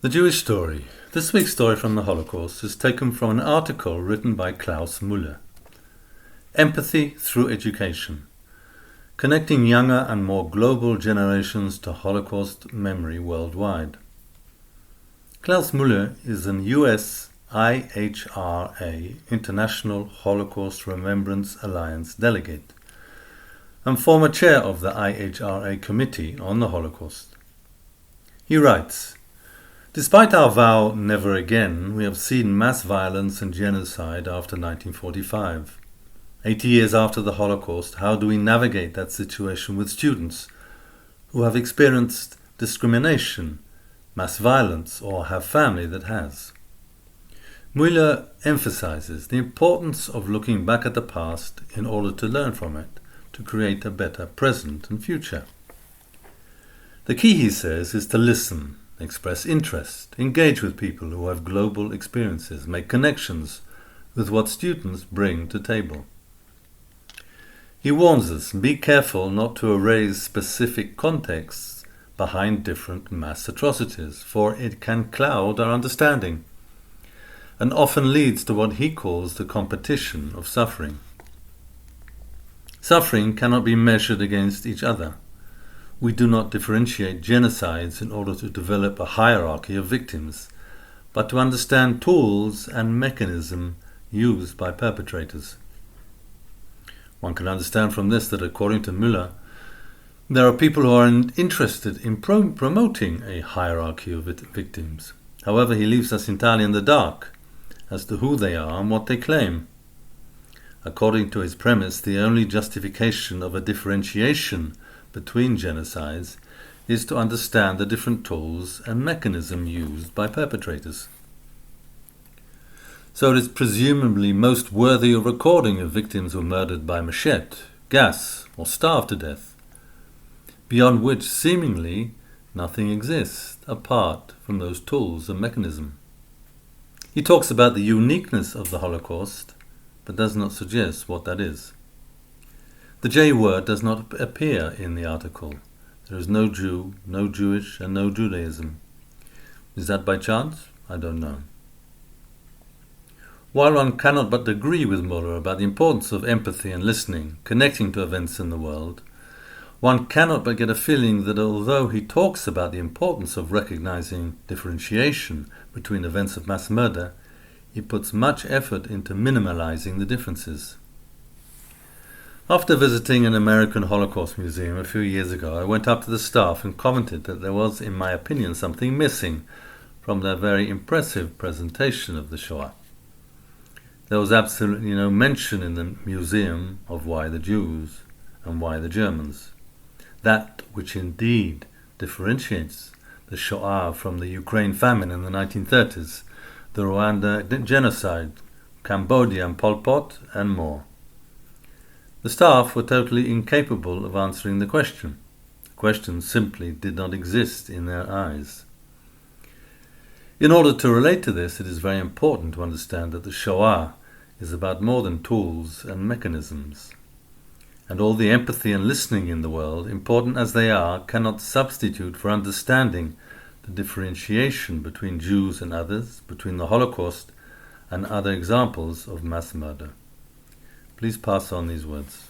The Jewish Story. This week's story from the Holocaust is taken from an article written by Klaus Mueller. Empathy through education. Connecting younger and more global generations to Holocaust memory worldwide. Klaus Mueller is an US IHRA International Holocaust Remembrance Alliance delegate and former chair of the IHRA Committee on the Holocaust. He writes, "Despite our vow never again, we have seen mass violence and genocide after 1945. 80 years after the Holocaust, how do we navigate that situation with students who have experienced discrimination, mass violence, or have family that has?" Mueller emphasizes the importance of looking back at the past in order to learn from it, to create a better present and future. The key, he says, is to listen, express interest, engage with people who have global experiences, make connections with what students bring to table. He warns us, be careful not to erase specific contexts behind different mass atrocities, for it can cloud our understanding and often leads to what he calls the competition of suffering. Suffering cannot be measured against each other. We do not differentiate genocides in order to develop a hierarchy of victims, but to understand tools and mechanisms used by perpetrators. One can understand from this that, according to Mueller, there are people who are interested in promoting a hierarchy of victims. However, he leaves us entirely in the dark as to who they are and what they claim. According to his premise, the only justification of a differentiation between genocides is to understand the different tools and mechanisms used by perpetrators. So it is presumably most worthy of recording if victims were murdered by machete, gas, or starved to death, beyond which seemingly nothing exists apart from those tools and mechanisms. He talks about the uniqueness of the Holocaust, but does not suggest what that is. The J word does not appear in the article. There is no Jew, no Jewish, and no Judaism. Is that by chance? I don't know. While one cannot but agree with Mueller about the importance of empathy and listening, connecting to events in the world, one cannot but get a feeling that although he talks about the importance of recognizing differentiation between events of mass murder, he puts much effort into minimalizing the differences. After visiting an American Holocaust museum a few years ago, I went up to the staff and commented that there was, in my opinion, something missing from their very impressive presentation of the Shoah. There was absolutely no mention in the museum of why the Jews and why the Germans. That which indeed differentiates the Shoah from the Ukraine famine in the 1930s, the Rwanda genocide, Cambodia and Pol Pot, and more. The staff were totally incapable of answering the question. The question simply did not exist in their eyes. In order to relate to this, it is very important to understand that the Shoah is about more than tools and mechanisms. And all the empathy and listening in the world, important as they are, cannot substitute for understanding the differentiation between Jews and others, between the Holocaust and other examples of mass murder. Please pass on these words.